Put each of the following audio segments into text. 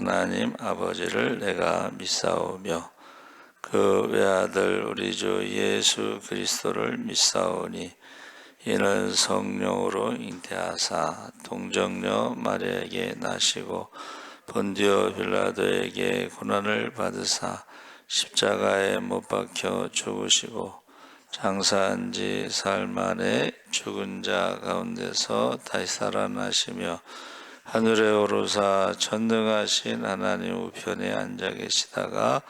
하나님 아버지를 내가 믿사오며 그 외아들 우리 주 예수 그리스도를 믿사오니 이는 성령으로 잉태하사 동정녀 마리아에게 나시고 본디오 빌라도에게 고난을 받으사 십자가에 못 박혀 죽으시고 장사한 지 사흘 만에 죽은 자 가운데서 다시 살아나시며 하늘에 오르사 전능하신 하나님 우편에 앉아 계시다가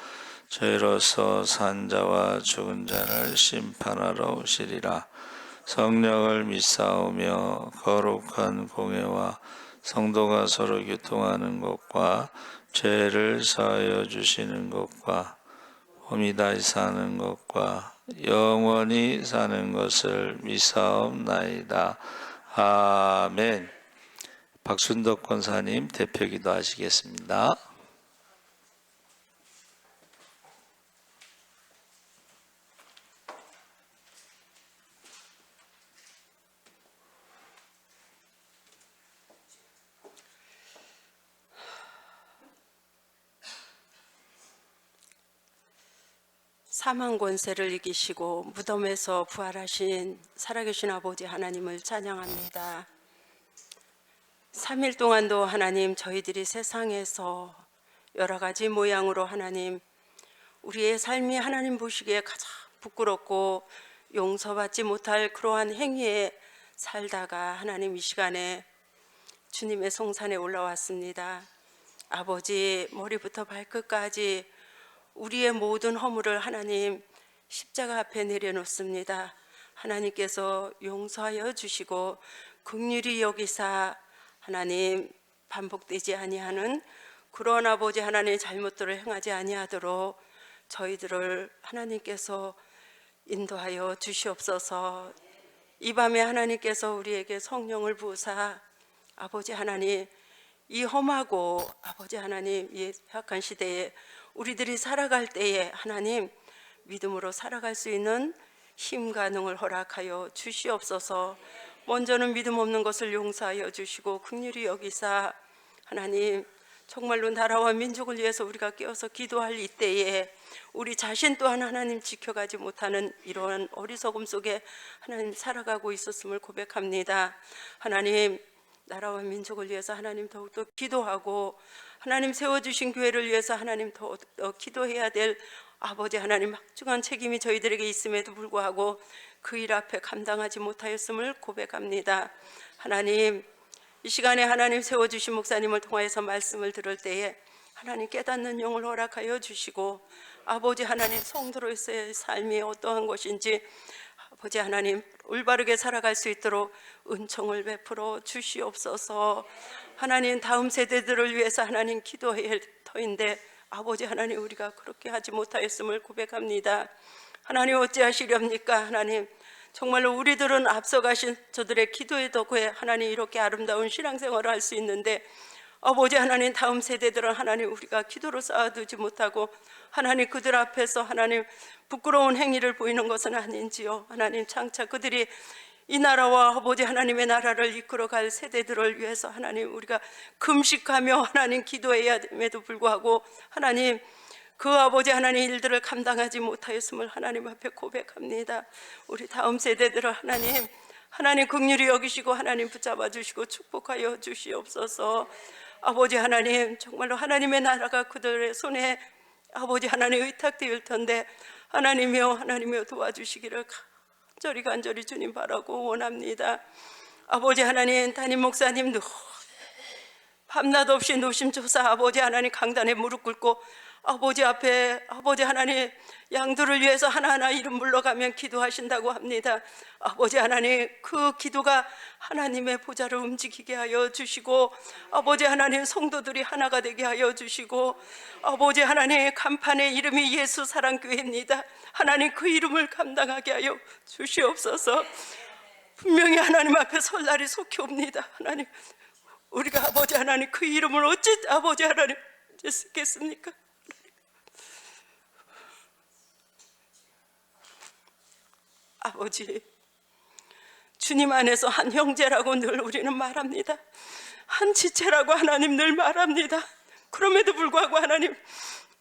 저희로서 산 자와 죽은 자를 심판하러 오시리라. 성령을 믿사오며 거룩한 공회와 성도가 서로 교통하는 것과 죄를 사하여 주시는 것과 몸이 다시 사는 것과 영원히 사는 것을 믿사옵나이다. 아멘. 박순덕 권사님 대표기도 하시겠습니다. 사망 권세를 이기시고 무덤에서 부활하신 살아계신 아버지 하나님을 찬양합니다. 3일 동안도 하나님, 저희들이 세상에서 여러 가지 모양으로 하나님, 우리의 삶이 하나님 보시기에 가장 부끄럽고 용서받지 못할 그러한 행위에 살다가 하나님 이 시간에 주님의 성산에 올라왔습니다. 아버지, 머리부터 발끝까지 우리의 모든 허물을 하나님 십자가 앞에 내려놓습니다. 하나님께서 용서하여 주시고 긍휼히 여기사 하나님 반복되지 아니하는 그런 아버지 하나님의 잘못들을 행하지 아니하도록 저희들을 하나님께서 인도하여 주시옵소서. 이 밤에 하나님께서 우리에게 성령을 부으사 아버지 하나님, 이 험하고 아버지 하나님 이 약한 시대에 우리들이 살아갈 때에 하나님 믿음으로 살아갈 수 있는 힘과 능을 허락하여 주시옵소서. 먼저는 믿음 없는 것을 용서하여 주시고 긍휼히 여기사 하나님, 정말로 나라와 민족을 위해서 우리가 깨어서 기도할 이때에 우리 자신 또한 하나님 지켜가지 못하는 이러한 어리석음 속에 하나님 살아가고 있었음을 고백합니다. 하나님, 나라와 민족을 위해서 하나님 더욱더 기도하고 하나님 세워주신 교회를 위해서 하나님 더욱더 기도해야 될 아버지 하나님 막중한 책임이 저희들에게 있음에도 불구하고 그 일 앞에 감당하지 못하였음을 고백합니다. 하나님, 이 시간에 하나님 세워주신 목사님을 통하여서 말씀을 들을 때에 하나님 깨닫는 영을 허락하여 주시고 아버지 하나님 성도로서의 삶이 어떠한 것인지 아버지 하나님 올바르게 살아갈 수 있도록 은총을 베풀어 주시옵소서. 하나님, 다음 세대들을 위해서 하나님 기도해야 할 터인데 아버지 하나님 우리가 그렇게 하지 못하였음을 고백합니다. 하나님 어찌하시렵니까? 하나님 정말로 우리들은 앞서가신 저들의 기도의 덕후에 하나님 이렇게 아름다운 신앙생활을 할 수 있는데 아버지 하나님 다음 세대들은 하나님 우리가 기도로 쌓아두지 못하고 하나님 그들 앞에서 하나님 부끄러운 행위를 보이는 것은 아닌지요. 하나님 장차 그들이 이 나라와 아버지 하나님의 나라를 이끌어갈 세대들을 위해서 하나님 우리가 금식하며 하나님 기도해야 됨에도 불구하고 하나님 그 아버지 하나님 일들을 감당하지 못하였음을 하나님 앞에 고백합니다. 우리 다음 세대들을 하나님 긍휼히 여기시고 하나님 붙잡아 주시고 축복하여 주시옵소서. 아버지 하나님 정말로 하나님의 나라가 그들의 손에 아버지 하나님 의탁되어 텐데 하나님이여 도와주시기를 간절히 주님 바라고 원합니다. 아버지 하나님, 담임 목사님도 밤낮 없이 노심초사 아버지 하나님 강단에 무릎 꿇고 아버지 앞에 아버지 하나님 양들을 위해서 하나하나 이름 불러가면 기도하신다고 합니다. 아버지 하나님 그 기도가 하나님의 보좌를 움직이게 하여 주시고 아버지 하나님 성도들이 하나가 되게 하여 주시고 아버지 하나님 간판의 이름이 예수 사랑교회입니다. 하나님 그 이름을 감당하게 하여 주시옵소서. 분명히 하나님 앞에 설 날이 속히 옵니다. 하나님 우리가 아버지 하나님 그 이름을 어찌 아버지 하나님 쓰겠습니까? 아버지 주님 안에서 한 형제라고 늘 우리는 말합니다. 한 지체라고 하나님 늘 말합니다. 그럼에도 불구하고 하나님,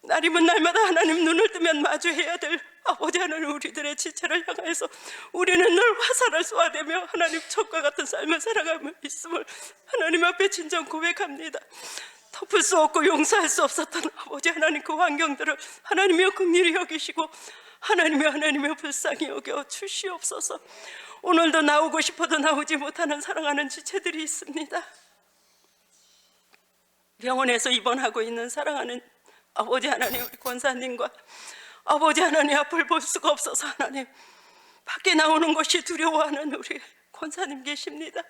날이면 날마다 하나님 눈을 뜨면 마주해야 될 아버지 하나님, 우리들의 지체를 향해서 우리는 늘 화살을 쏘아대며 하나님 적과 같은 삶을 살아가고 있음을 하나님 앞에 진정 고백합니다. 덮을 수 없고 용서할 수 없었던 아버지 하나님, 그 환경들을 하나님이여 긍휼히 여기시고 하나님이여 불쌍히 여겨 주시옵소서. 오늘도 나오고 싶어도 나오지 못하는 사랑하는 지체들이 있습니다. 병원에서 입원하고 있는 사랑하는 아버지 하나님, 우리 권사님과 아버지 하나님 앞을 볼 수가 없어서 하나님 밖에 나오는 것이 두려워하는 우리 권사님 계십니다.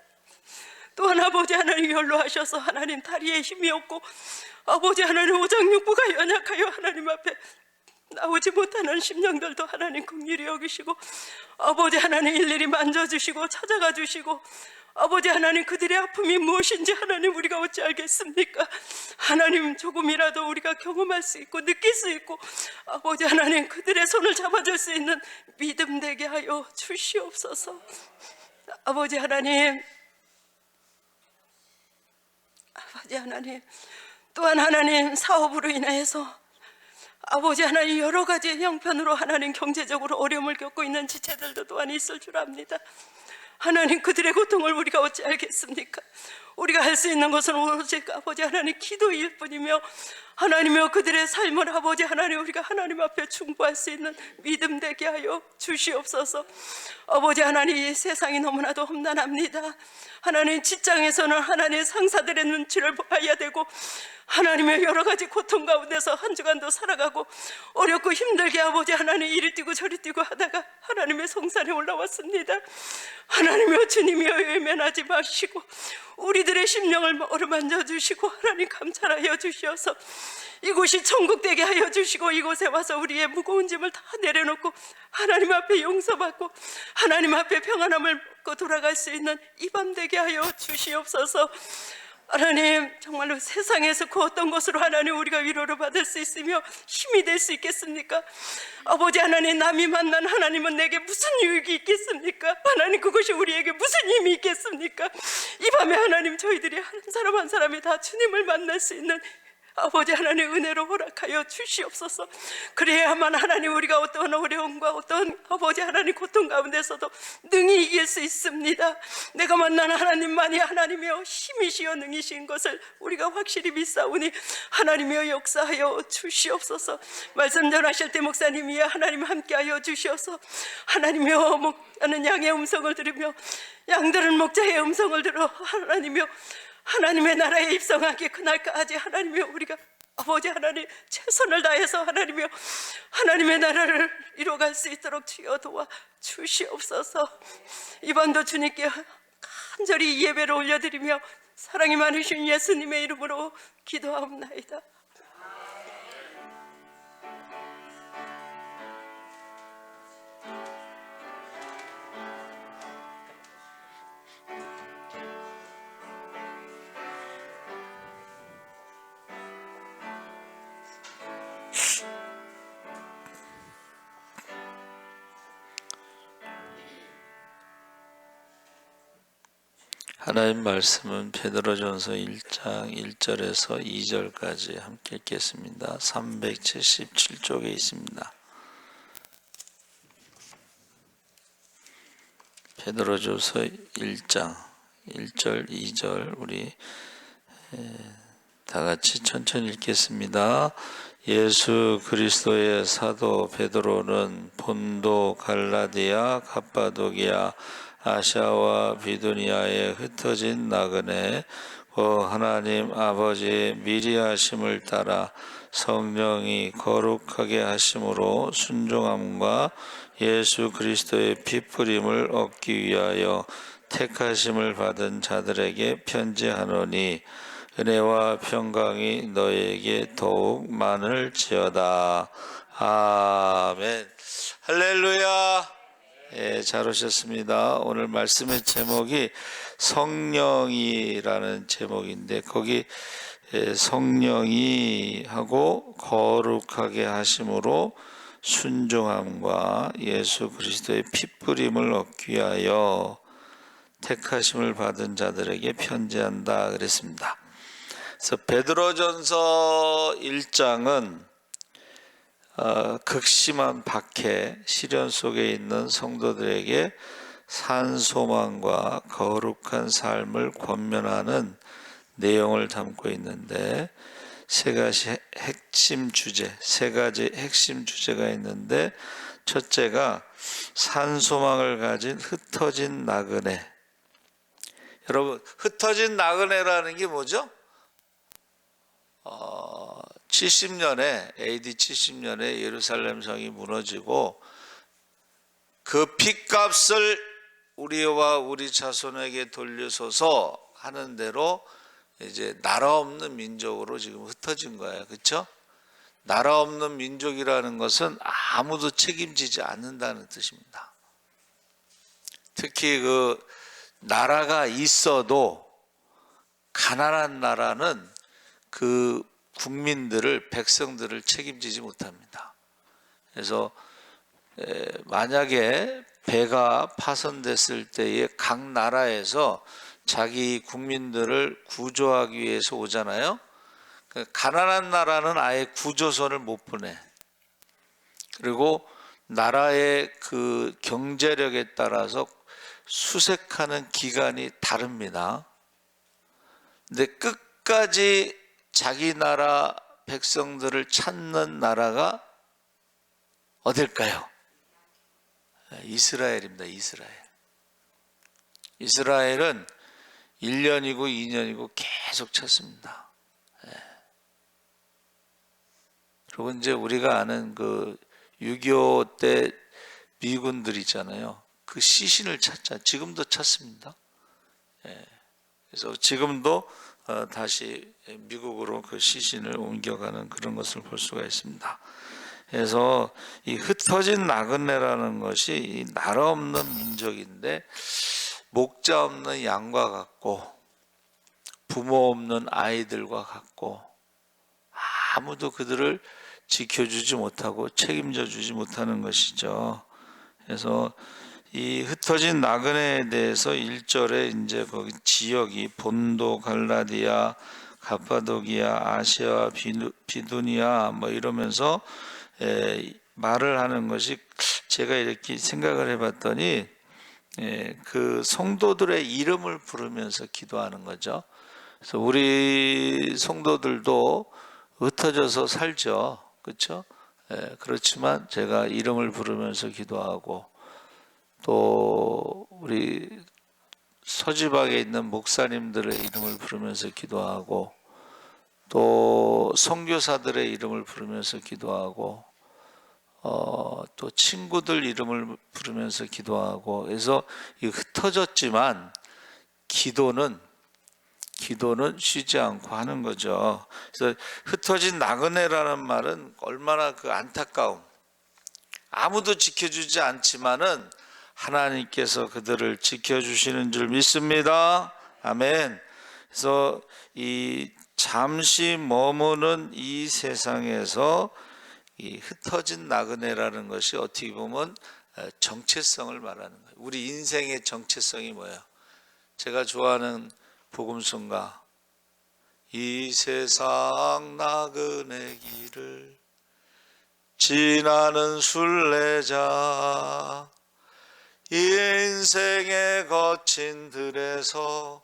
또한 아버지 하나님 연로하셔서 하나님 다리에 힘이 없고 아버지 하나님 오장육부가 연약하여 하나님 앞에 나오지 못하는 심령들도 하나님 긍휼히 여기시고 아버지 하나님 일일이 만져주시고 찾아가 주시고 아버지 하나님, 그들의 아픔이 무엇인지 하나님 우리가 어찌 알겠습니까? 하나님, 조금이라도 우리가 경험할 수 있고 느낄 수 있고 아버지 하나님, 그들의 손을 잡아줄 수 있는 믿음 되게 하여 주시옵소서. 아버지 하나님, 또한 하나님 사업으로 인해서 아버지 하나님 여러 가지 형편으로 하나님 경제적으로 어려움을 겪고 있는 지체들도 또한 있을 줄 압니다. 하나님, 그들의 고통을 우리가 어찌 알겠습니까? 우리가 할 수 있는 것은 오직 아버지 하나님 기도일 뿐이며 하나님이여 그들의 삶을 아버지 하나님 우리가 하나님 앞에 충고할 수 있는 믿음 되게 하여 주시옵소서. 아버지 하나님, 이 세상이 너무나도 험난합니다. 하나님, 직장에서는 하나님의 상사들의 눈치를 봐야 되고 하나님의 여러 가지 고통 가운데서 한 주간도 살아가고 어렵고 힘들게 아버지 하나님 이리 뛰고 저리 뛰고 하다가 하나님의 성산에 올라왔습니다. 하나님이여 주님이여 외면하지 마시고 우리들의 심령을 어루만져 주시고 하나님 감찰하여 주시어서 이곳이 천국 되게 하여 주시고 이곳에 와서 우리의 무거운 짐을 다 내려놓고 하나님 앞에 용서받고 하나님 앞에 평안함을 먹고 돌아갈 수 있는 이 밤 되게 하여 주시옵소서. 하나님, 정말로 세상에서 그 어떤 것으로 하나님 우리가 위로를 받을 수 있으며 힘이 될 수 있겠습니까? 아버지 하나님, 남이 만난 하나님은 내게 무슨 유익이 있겠습니까? 하나님, 그것이 우리에게 무슨 힘이 있겠습니까? 이 밤에 하나님, 저희들이 한 사람 한 사람이 다 주님을 만날 수 있는 아버지 하나님 은혜로 허락하여 주시옵소서. 그래야만 하나님 우리가 어떤 어려움과 어떤 아버지 하나님 고통 가운데서도 능히 이길 수 있습니다. 내가 만난 하나님만이 하나님이여 힘이시여 능이신 것을 우리가 확실히 믿사오니 하나님이여 역사하여 주시옵소서. 말씀 전하실 때 목사님이 하나님 함께하여 주시어서 하나님이여 목자는 양의 음성을 들으며 양들은 목자의 음성을 들어 하나님이여 하나님의 나라에 입성하기 그날까지 하나님이여 우리가 아버지 하나님 최선을 다해서 하나님이여 하나님의 나라를 이뤄갈 수 있도록 주여 도와 주시옵소서. 이번도 주님께 간절히 예배를 올려드리며 사랑이 많으신 예수님의 이름으로 기도하옵나이다. 하나님 말씀은 베드로전서 1장 1절에서 2절까지 함께 읽겠습니다. 377쪽에 있습니다. 베드로전서 1장 1절 2절 우리 다 같이 천천히 읽겠습니다. 예수 그리스도의 사도 베드로는 본도, 갈라디아, 갑바도기아, 아시아와 비두니아에 흩어진 나그네 하나님 아버지의 미리하심을 따라 성령이 거룩하게 하심으로 순종함과 예수 그리스도의 피뿌림을 얻기 위하여 택하심을 받은 자들에게 편지하노니 은혜와 평강이 너에게 더욱 많을지어다. 아멘. 할렐루야. 예, 잘 오셨습니다. 오늘 말씀의 제목이 성령이라는 제목인데 거기 성령이 하고 거룩하게 하심으로 순종함과 예수 그리스도의 피뿌림을 얻기 위하여 택하심을 받은 자들에게 편지한다 그랬습니다. 그래서 베드로전서 1장은 극심한 박해, 시련 속에 있는 성도들에게 산소망과 거룩한 삶을 권면하는 내용을 담고 있는데 세 가지 핵심 주제가 있는데 첫째가 산소망을 가진 흩어진 나그네. 여러분, 흩어진 나그네라는 게 뭐죠? 70년에 AD 70년에 예루살렘 성이 무너지고 그 핏값을 우리와 우리 자손에게 돌려서서 하는 대로 이제 나라 없는 민족으로 지금 흩어진 거예요. 그렇죠? 나라 없는 민족이라는 것은 아무도 책임지지 않는다는 뜻입니다. 특히 그 나라가 있어도 가난한 나라는 그 국민들을, 백성들을 책임지지 못합니다. 그래서 만약에 배가 파손됐을 때에 각 나라에서 자기 국민들을 구조하기 위해서 오잖아요. 가난한 나라는 아예 구조선을 못 보내. 그리고 나라의 그 경제력에 따라서 수색하는 기간이 다릅니다. 근데 끝까지 자기 나라 백성들을 찾는 나라가 어딜까요? 이스라엘입니다. 이스라엘은 1년이고 2년이고 계속 찾습니다. 그리고 이제 우리가 아는 그 6.25 때 미군들 있잖아요. 그 시신을 찾자. 지금도 찾습니다. 그래서 지금도 다시 미국으로 그 시신을 옮겨가는 그런 것을 볼 수가 있습니다. 그래서 이 흩어진 나그네라는 것이 이 나라 없는 민족인데 목자 없는 양과 같고 부모 없는 아이들과 같고 아무도 그들을 지켜주지 못하고 책임져 주지 못하는 것이죠. 그래서 이 흩어진 나그네에 대해서 1절에 이제 거기 지역이 본도, 갈라디아, 가파도기아, 아시아, 비두니아 뭐 이러면서 말을 하는 것이 제가 이렇게 생각을 해봤더니 그 성도들의 이름을 부르면서 기도하는 거죠. 그래서 우리 성도들도 흩어져서 살죠. 그렇죠? 그렇지만 제가 이름을 부르면서 기도하고 또 우리 서지박에 있는 목사님들의 이름을 부르면서 기도하고 또 선교사들의 이름을 부르면서 기도하고 또 친구들 이름을 부르면서 기도하고 그래서 흩어졌지만 기도는 쉬지 않고 하는 거죠. 그래서 흩어진 나그네라는 말은 얼마나 그 안타까움. 아무도 지켜주지 않지만은 하나님께서 그들을 지켜주시는 줄 믿습니다. 아멘. 그래서 이 잠시 머무는 이 세상에서 이 흩어진 나그네라는 것이 어떻게 보면 정체성을 말하는 거예요. 우리 인생의 정체성이 뭐예요? 제가 좋아하는 복음성가 이 세상 나그네 길을 지나는 순례자 이 인생의 거친 들에서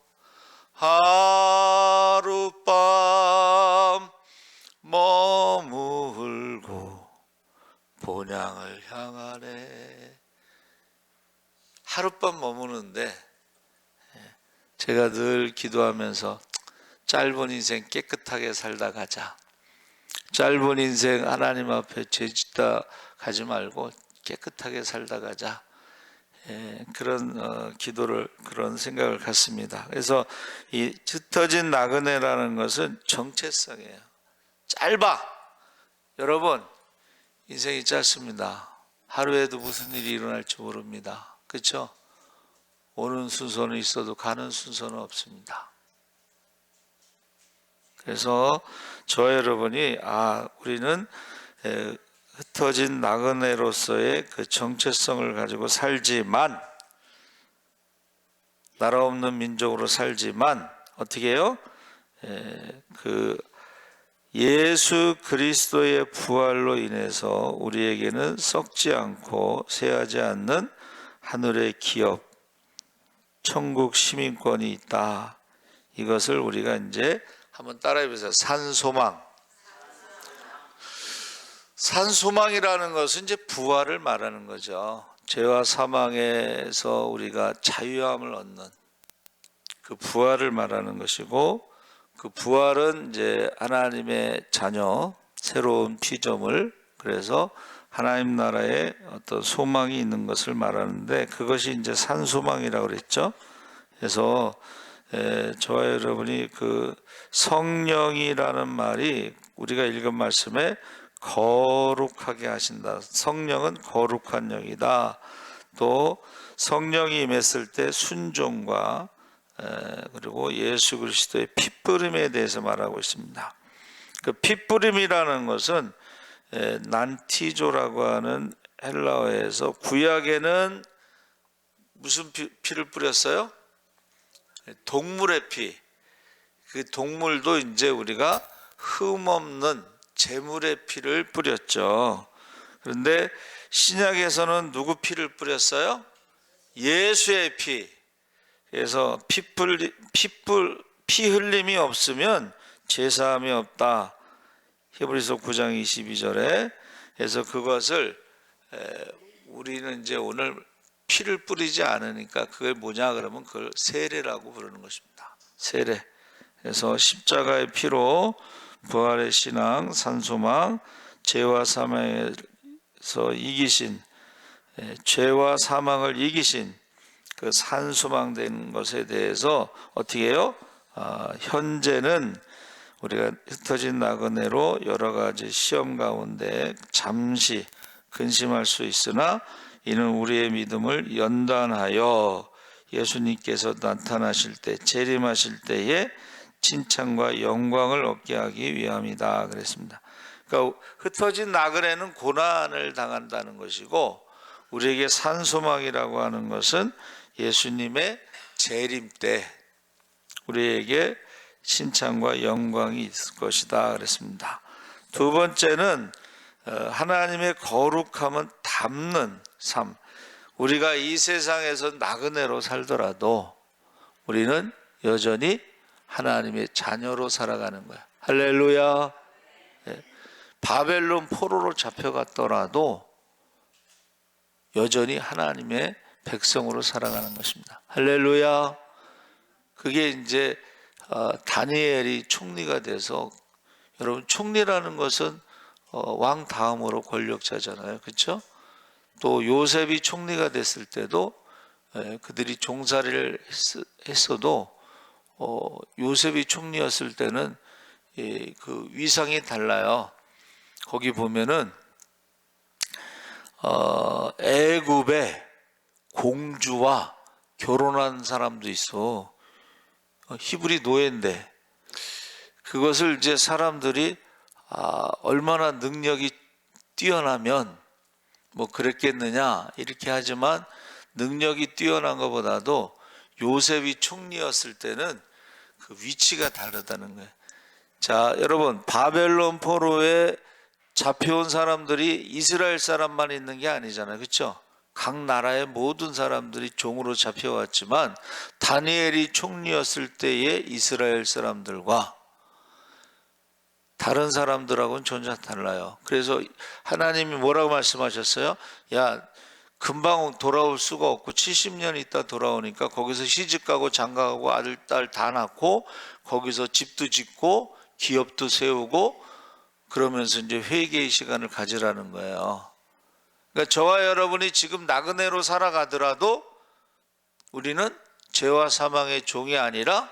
하룻밤 머물고 본향을 향하네. 하룻밤 머무는데 제가 늘 기도하면서 짧은 인생 깨끗하게 살다 가자. 짧은 인생 하나님 앞에 죄짓다 가지 말고 깨끗하게 살다 가자. 그런 기도를 그런 생각을 갖습니다. 그래서 이 흩어진 나그네라는 것은 정체성이에요. 짧아. 여러분 인생이 짧습니다. 하루에도 무슨 일이 일어날지 모릅니다. 그렇죠? 오는 순서는 있어도 가는 순서는 없습니다. 그래서 저 여러분이 우리는 흩어진 나그네로서의 그 정체성을 가지고 살지만 나라 없는 민족으로 살지만 어떻게 해요? 그 예수 그리스도의 부활로 인해서 우리에게는 썩지 않고 쇠하지 않는 하늘의 기업, 천국 시민권이 있다. 이것을 우리가 이제 한번 따라해 보세요. 산소망. 산소망이라는 것은 이제 부활을 말하는 거죠. 죄와 사망에서 우리가 자유함을 얻는 그 부활을 말하는 것이고, 그 부활은 이제 하나님의 자녀, 새로운 피조물, 그래서 하나님 나라에 어떤 소망이 있는 것을 말하는데, 그것이 이제 산소망이라고 그랬죠. 그래서 저와 여러분이 그 성령이라는 말이 우리가 읽은 말씀에 거룩하게 하신다. 성령은 거룩한 영이다. 또 성령이 임했을 때 순종과 그리고 예수 그리스도의 핏부림에 대해서 말하고 있습니다. 그 핏부림이라는 것은 난티조라고 하는 헬라어에서 구약에는 무슨 피를 뿌렸어요? 동물의 피. 그 동물도 이제 우리가 흠없는 제물의 피를 뿌렸죠. 그런데 신약에서는 누구 피를 뿌렸어요? 예수의 피. 그래서 피 흘림이 없으면 제사함이 없다. 히브리서 9장 22절에. 그래서 그것을 우리는 이제 오늘 피를 뿌리지 않으니까 그게 뭐냐 그러면 그걸 세례라고 부르는 것입니다. 세례. 그래서 십자가의 피로 부활의 신앙, 산소망, 죄와 사망에서 이기신, 죄와 사망을 이기신 그 산소망된 것에 대해서 어떻게 해요? 현재는 우리가 흩어진 나그네로 여러 가지 시험 가운데 잠시 근심할 수 있으나, 이는 우리의 믿음을 연단하여 예수님께서 나타나실 때, 재림하실 때에 칭찬과 영광을 얻게 하기 위함이다 그랬습니다. 그러니까 흩어진 나그네는 고난을 당한다는 것이고, 우리에게 산소망이라고 하는 것은 예수님의 재림 때 우리에게 칭찬과 영광이 있을 것이다 그랬습니다. 두 번째는 하나님의 거룩함은 닮는 삶. 우리가 이 세상에서 나그네로 살더라도 우리는 여전히 하나님의 자녀로 살아가는 거야. 할렐루야. 바벨론 포로로 잡혀갔더라도 여전히 하나님의 백성으로 살아가는 것입니다. 할렐루야. 그게 이제 다니엘이 총리가 돼서, 여러분 총리라는 것은 왕 다음으로 권력자잖아요. 그렇죠? 또 요셉이 총리가 됐을 때도 그들이 종살이를 했어도 요셉이 총리였을 때는 그 위상이 달라요. 거기 보면은 애굽의 공주와 결혼한 사람도 있어. 히브리 노예인데 그것을 이제 사람들이 얼마나 능력이 뛰어나면 뭐 그랬겠느냐 이렇게 하지만, 능력이 뛰어난 것보다도 요셉이 총리였을 때는 그 위치가 다르다는 거예요. 자, 여러분, 바벨론 포로에 잡혀온 사람들이 이스라엘 사람만 있는 게 아니잖아요. 그렇죠? 각 나라의 모든 사람들이 종으로 잡혀왔지만, 다니엘이 총리였을 때의 이스라엘 사람들과 다른 사람들하고는 전혀 달라요. 그래서 하나님이 뭐라고 말씀하셨어요? 야, 금방 돌아올 수가 없고 70년 있다 돌아오니까 거기서 시집가고 장가가고 아들 딸 다 낳고 거기서 집도 짓고 기업도 세우고 그러면서 이제 회개의 시간을 가지라는 거예요. 그러니까 저와 여러분이 지금 나그네로 살아가더라도 우리는 죄와 사망의 종이 아니라,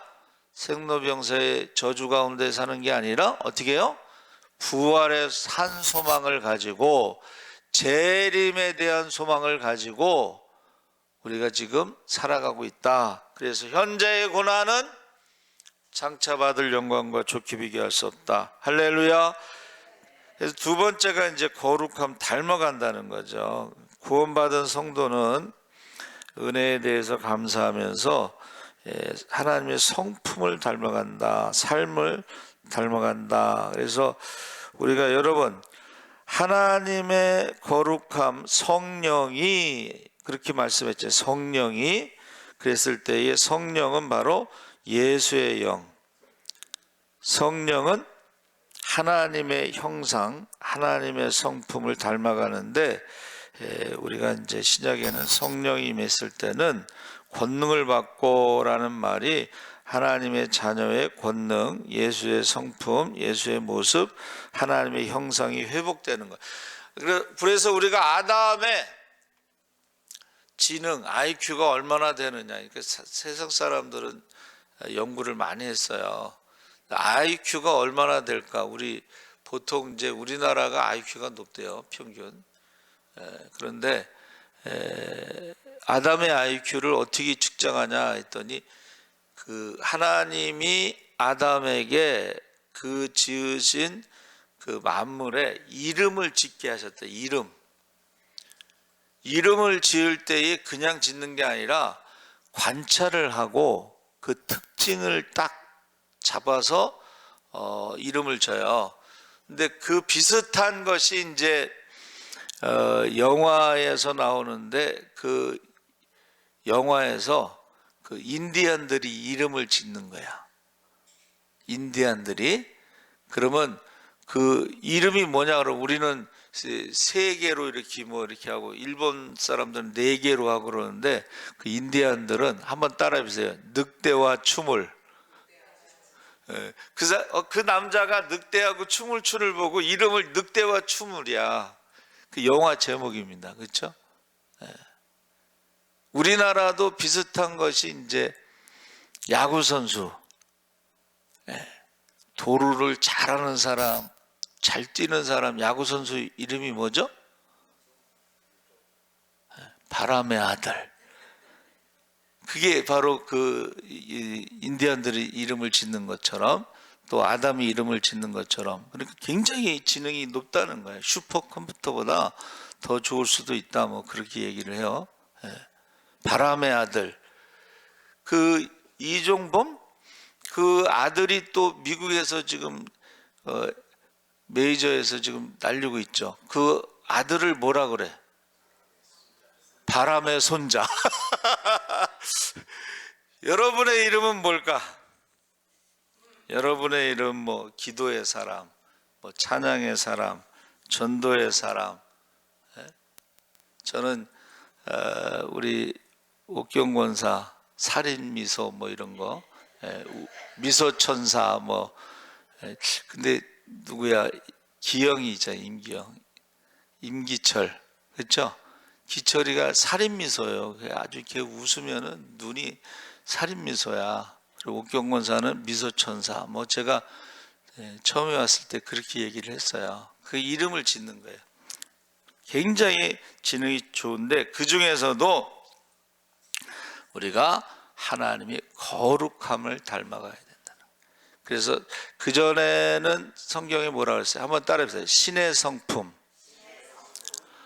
생로병사의 저주 가운데 사는 게 아니라 어떻게 해요? 부활의 산 소망을 가지고, 재림에 대한 소망을 가지고 우리가 지금 살아가고 있다. 그래서 현재의 고난은 장차 받을 영광과 좋게 비교할 수 없다. 할렐루야. 그래서 두 번째가 이제 거룩함, 닮아간다는 거죠. 구원받은 성도는 은혜에 대해서 감사하면서 하나님의 성품을 닮아간다, 삶을 닮아간다. 그래서 우리가 여러분 하나님의 거룩함, 성령이 그렇게 말씀했죠. 성령이 그랬을 때의 성령은 바로 예수의 영. 성령은 하나님의 형상, 하나님의 성품을 닮아가는데 우리가 이제 신약에는 성령이 임했을 때는 권능을 받고라는 말이 하나님의 자녀의 권능, 예수의 성품, 예수의 모습, 하나님의 형상이 회복되는 거예요. 그래서 우리가 아담의 지능, IQ가 얼마나 되느냐. 그러니까 세상 사람들은 연구를 많이 했어요. IQ가 얼마나 될까? 우리 보통 이제 우리나라가 IQ가 높대요, 평균. 그런데 아담의 IQ를 어떻게 측정하냐 했더니 그 하나님이 아담에게 그 지으신 그 만물에 이름을 짓게 하셨다. 이름을 지을 때에 그냥 짓는 게 아니라 관찰을 하고 그 특징을 딱 잡아서 이름을 져요. 근데 그 비슷한 것이 이제 영화에서 나오는데 그 영화에서 그 인디언들이 이름을 짓는 거야. 인디언들이. 그러면 그 이름이 뭐냐 그러면 우리는 세 개로 이렇게 뭐 이렇게 하고 일본 사람들은 네 개로 하고 그러는데 그 인디언들은 한번 따라해 보세요. 늑대와 춤을. 그 남자가 늑대하고 춤을 추를 보고 이름을 늑대와 춤을이야. 그 영화 제목입니다. 그렇죠? 우리나라도 비슷한 것이 이제 야구 선수, 도루를 잘하는 사람, 잘 뛰는 사람, 야구 선수 이름이 뭐죠? 바람의 아들. 그게 바로 그 인디언들이 이름을 짓는 것처럼 또 아담이 이름을 짓는 것처럼 그러니까 굉장히 지능이 높다는 거예요. 슈퍼컴퓨터보다 더 좋을 수도 있다 뭐 그렇게 얘기를 해요. 바람의 아들. 그 이종범 그 아들이 또 미국에서 지금 메이저에서 지금 날리고 있죠. 그 아들을 뭐라 그래? 바람의 손자. 여러분의 이름은 뭘까? 여러분의 이름 뭐 기도의 사람, 뭐 찬양의 사람, 전도의 사람. 저는 우리 옥경권사 살인미소 뭐 이런 거, 미소천사 뭐. 근데 누구야? 기영이 있잖아요. 임기영, 임기철, 그렇죠? 기철이가 살인미소예요. 아주 이렇게 웃으면은 눈이 살인미소야. 그리고 옥경권사는 미소천사. 뭐 제가 처음에 왔을 때 그렇게 얘기를 했어요. 그 이름을 짓는 거예요. 굉장히 지능이 좋은데 그 중에서도 우리가 하나님의 거룩함을 닮아가야 된다는 거예요. 그래서 그 전에는 성경에 뭐라 그랬어요? 한번 따라해보세요. 신의 성품.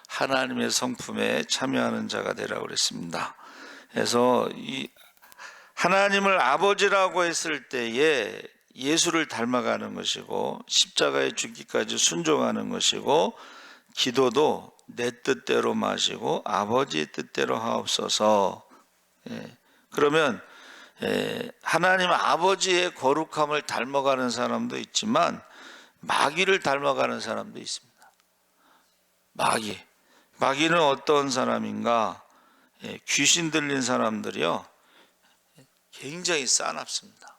하나님의 성품에 참여하는 자가 되라고 그랬습니다. 그래서 이 하나님을 아버지라고 했을 때에 예수를 닮아가는 것이고 십자가에 죽기까지 순종하는 것이고 기도도 내 뜻대로 마시고 아버지의 뜻대로 하옵소서. 그러면 하나님 아버지의 거룩함을 닮아가는 사람도 있지만 마귀를 닮아가는 사람도 있습니다. 마귀는 어떤 사람인가? 귀신 들린 사람들이요 굉장히 싸납습니다.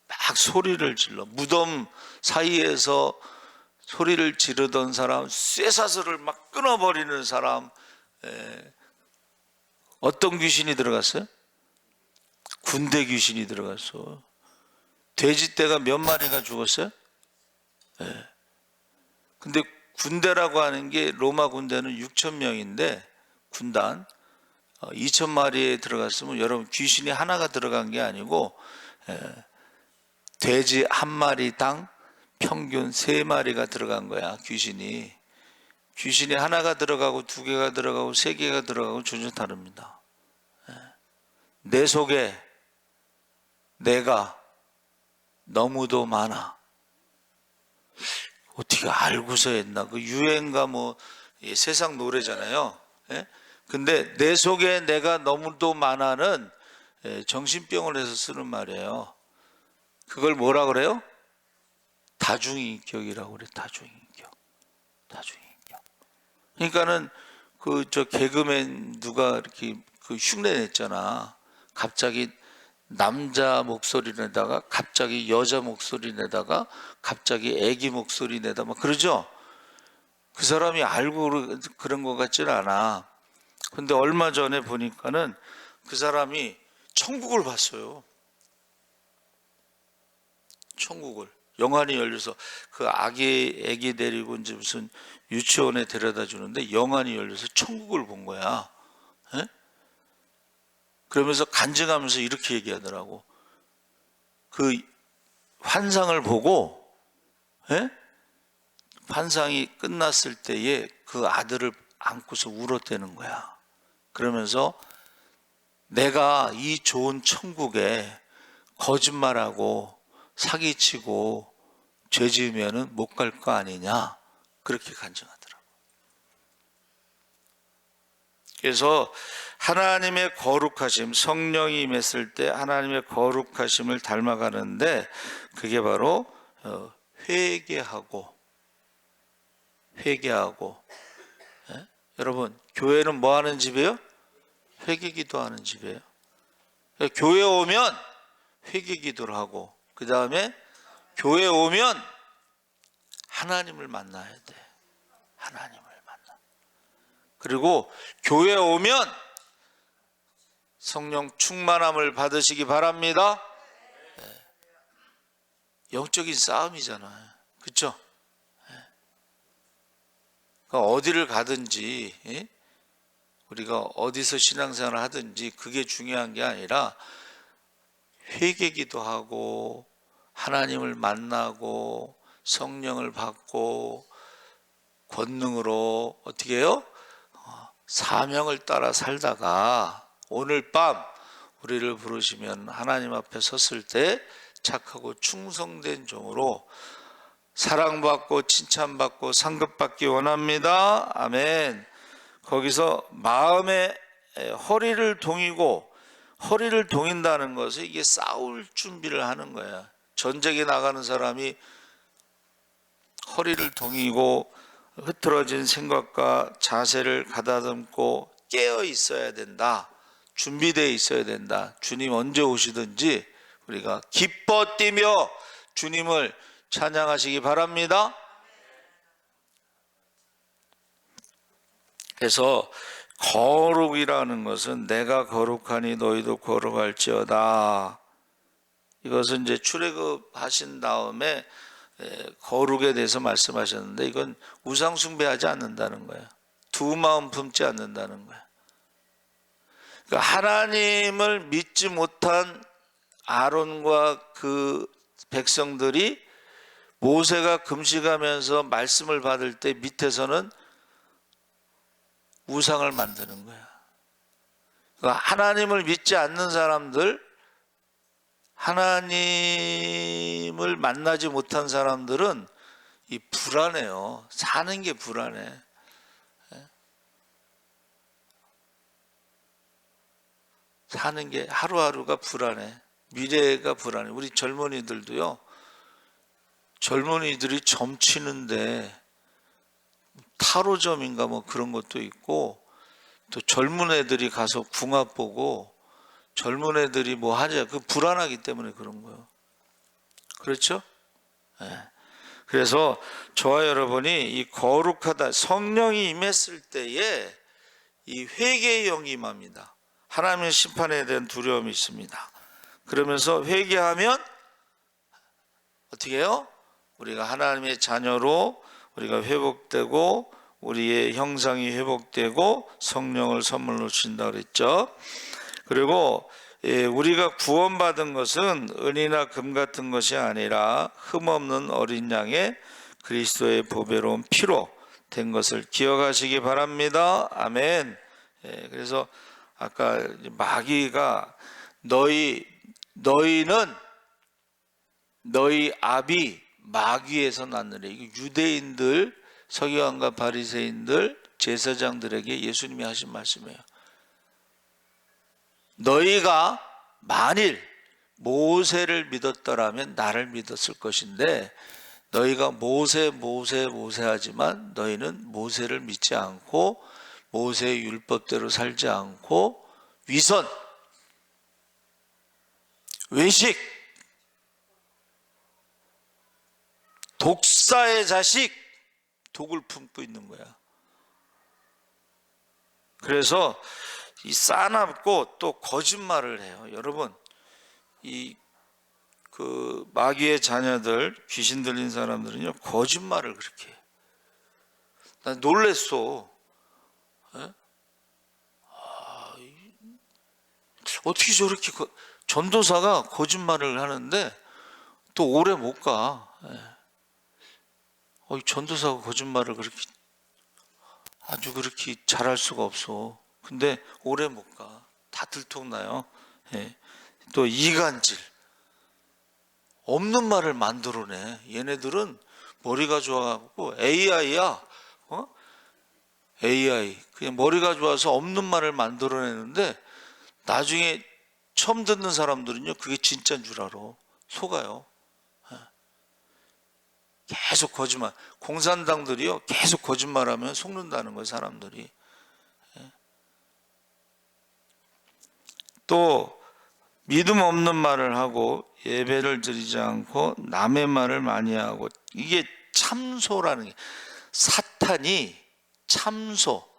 막 소리를 질러 무덤 사이에서 소리를 지르던 사람, 쇠사슬을 막 끊어버리는 사람. 어떤 귀신이 들어갔어요? 군대 귀신이 들어갔어. 돼지떼가 몇 마리가 죽었어요? 근데 군대라고 하는 게 로마 군대는 6천 명인데 군단 2천 마리에 들어갔으면 여러분 귀신이 하나가 들어간 게 아니고 돼지 한 마리당 평균 3마리가 들어간 거야. 귀신이 하나가 들어가고 2개가 들어가고 3개가 들어가고 전혀 다릅니다. 내 속에 내가 너무도 많아. 어떻게 알고서 했나? 그 유행가 뭐 세상 노래잖아요. 예? 근데 내 속에 내가 너무도 많아는 정신병을 해서 쓰는 말이에요. 그걸 뭐라 그래요? 다중인격이라고 그래. 다중인격. 다중인격. 그러니까는 그 저 개그맨 누가 이렇게 그 흉내 냈잖아. 갑자기 남자 목소리 내다가 갑자기 여자 목소리 내다가 갑자기 애기 목소리 내다 막 그러죠. 그 사람이 알고 그런 것 같지는 않아. 근데 얼마 전에 보니까는 그 사람이 천국을 봤어요. 천국을. 영안이 열려서 그 애기 데리고 이제 무슨 유치원에 데려다 주는데 영안이 열려서 천국을 본 거야. 예? 그러면서 간증하면서 이렇게 얘기하더라고. 그 환상을 보고, 예? 환상이 끝났을 때에 그 아들을 안고서 울었다는 거야. 그러면서 내가 이 좋은 천국에 거짓말하고 사기치고 죄 지으면은 못 갈 거 아니냐, 그렇게 간증하더라고. 그래서 하나님의 거룩하심, 성령이 임했을 때 하나님의 거룩하심을 닮아가는데 그게 바로 회개하고 예? 여러분, 교회는 뭐 하는 집이에요? 회개 기도하는 집이에요. 교회 오면 회개 기도를 하고 그 다음에 교회 오면 하나님을 만나야 돼. 하나님을 만나. 그리고 교회 오면 성령 충만함을 받으시기 바랍니다. 네. 영적인 싸움이잖아요. 그렇죠? 네. 그러니까 어디를 가든지, 예? 우리가 어디서 신앙생활을 하든지 그게 중요한 게 아니라 회개기도 하고 하나님을 만나고 성령을 받고 권능으로 어떻게 해요? 사명을 따라 살다가 오늘 밤 우리를 부르시면 하나님 앞에 섰을 때 착하고 충성된 종으로 사랑받고 칭찬받고 상급받기 원합니다. 아멘. 거기서 마음의 허리를 동이고, 허리를 동인다는 것은 이게 싸울 준비를 하는 거야. 전쟁에 나가는 사람이 허리를 동이고 흐트러진 생각과 자세를 가다듬고 깨어 있어야 된다. 준비되어 있어야 된다. 주님 언제 오시든지 우리가 기뻐 뛰며 주님을 찬양하시기 바랍니다. 그래서 거룩이라는 것은 내가 거룩하니 너희도 거룩할지어다. 이것은 이제 출애굽하신 다음에 거룩에 대해서 말씀하셨는데 이건 우상 숭배하지 않는다는 거예요. 두 마음 품지 않는다는 거예요. 그러니까 하나님을 믿지 못한 아론과 그 백성들이 모세가 금식하면서 말씀을 받을 때 밑에서는 우상을 만드는 거야. 그러니까 하나님을 믿지 않는 사람들, 하나님을 만나지 못한 사람들은 이 불안해요. 사는 게 불안해. 사는 게 하루하루가 불안해. 미래가 불안해. 우리 젊은이들도요. 젊은이들이 점치는데 타로점인가 뭐 그런 것도 있고, 또 젊은 애들이 가서 궁합 보고 젊은 애들이 뭐 하자, 그 불안하기 때문에 그런 거예요. 그렇죠? 네. 그래서 저와 여러분이 이 거룩하다, 성령이 임했을 때에 이 회개의 영이 임합니다. 하나님의 심판에 대한 두려움이 있습니다. 그러면서 회개하면 어떻게 해요? 우리가 하나님의 자녀로 우리가 회복되고 우리의 형상이 회복되고 성령을 선물로 주신다 그랬죠. 그리고 우리가 구원받은 것은 은이나 금 같은 것이 아니라 흠없는 어린 양의 그리스도의 보배로운 피로 된 것을 기억하시기 바랍니다. 아멘. 그래서 아까 마귀가 너희 너희는 너희 압이 마귀에서 났느래. 이거 유대인들, 서기관과 바리새인들, 제사장들에게 예수님이 하신 말씀이에요. 너희가 만일 모세를 믿었더라면 나를 믿었을 것인데 너희가 모세 하지만 너희는 모세를 믿지 않고 모세의 율법대로 살지 않고 위선, 외식, 독사의 자식, 독을 품고 있는 거야. 그래서 이 싸납고 또 거짓말을 해요. 여러분, 그 마귀의 자녀들, 귀신 들린 사람들은요 거짓말을 그렇게 해요. 난 놀랬어. 어떻게 저렇게 전도사가 거짓말을 하는데 또 오래 못 가. 전도사가 거짓말을 그렇게 아주 그렇게 잘할 수가 없어. 근데 오래 못 가. 다 들통나요. 또 이간질. 없는 말을 만들어내. 얘네들은 머리가 좋아갖고 AI야. AI. 그냥 머리가 좋아서 없는 말을 만들어내는데 나중에 처음 듣는 사람들은요 그게 진짜인 줄 알아. 속아요. 계속 거짓말. 공산당들이요 계속 거짓말하면 속는다는 거예요, 사람들이. 또 믿음 없는 말을 하고 예배를 드리지 않고 남의 말을 많이 하고, 이게 참소라는 게, 사탄이 참소.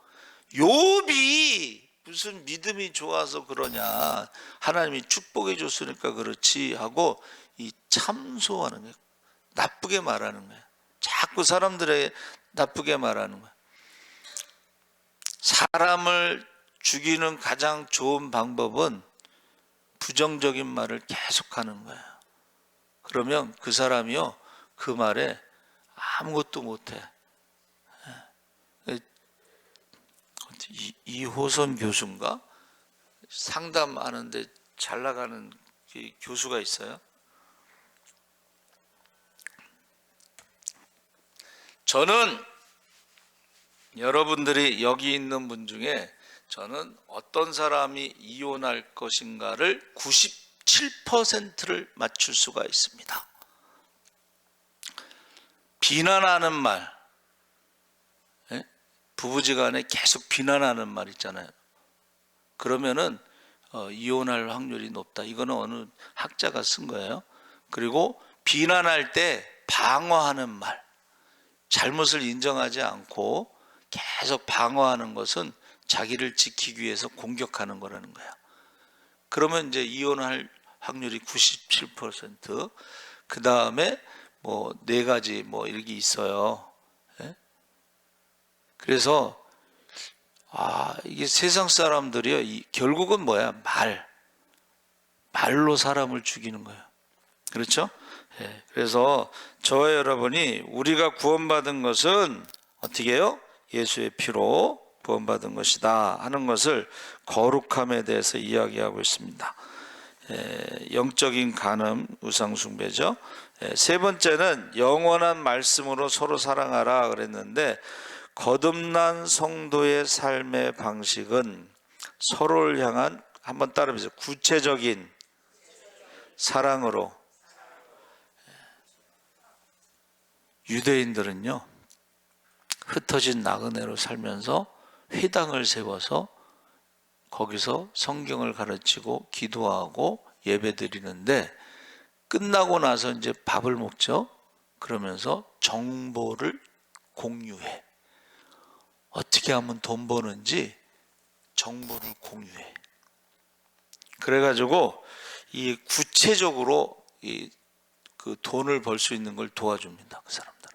욥이 무슨 믿음이 좋아서 그러냐, 하나님이 축복해 줬으니까 그렇지 하고 이 참소하는 거예요. 나쁘게 말하는 거예요. 자꾸 사람들에게 나쁘게 말하는 거예요. 사람을 죽이는 가장 좋은 방법은 부정적인 말을 계속하는 거예요. 그러면 그 사람이요 그 말에 아무것도 못해. 이호선 교수인가 상담하는데 잘 나가는 교수가 있어요. 저는 여러분들이 여기 있는 분 중에 저는 어떤 사람이 이혼할 것인가를 97%를 맞출 수가 있습니다. 비난하는 말, 부부지간에 계속 비난하는 말 있잖아요. 그러면은 이혼할 확률이 높다. 이거는 어느 학자가 쓴 거예요. 그리고 비난할 때 방어하는 말, 잘못을 인정하지 않고 계속 방어하는 것은 자기를 지키기 위해서 공격하는 거라는 거야. 그러면 이제 이혼할 확률이 97%. 그 다음에 뭐 4가지 뭐 이렇게 있어요. 그래서 이게 세상 사람들이요 결국은 뭐야? 말로 사람을 죽이는 거예요. 그렇죠? 그래서 저와 여러분이 우리가 구원받은 것은 어떻게 해요? 예수의 피로 구원받은 것이다 하는 것을 거룩함에 대해서 이야기하고 있습니다. 영적인 간음, 우상숭배죠. 세 번째는 영원한 말씀으로 서로 사랑하라 그랬는데, 거듭난 성도의 삶의 방식은 서로를 향한, 한번 따라해보세요, 구체적인 사랑으로. 유대인들은요 흩어진 나그네로 살면서 회당을 세워서 거기서 성경을 가르치고 기도하고 예배드리는데, 끝나고 나서 이제 밥을 먹죠. 그러면서 정보를 공유해. 어떻게 하면 돈 버는지 정보를 공유해. 그래가지고 이 구체적으로 그 돈을 벌 수 있는 걸 도와줍니다, 그 사람들.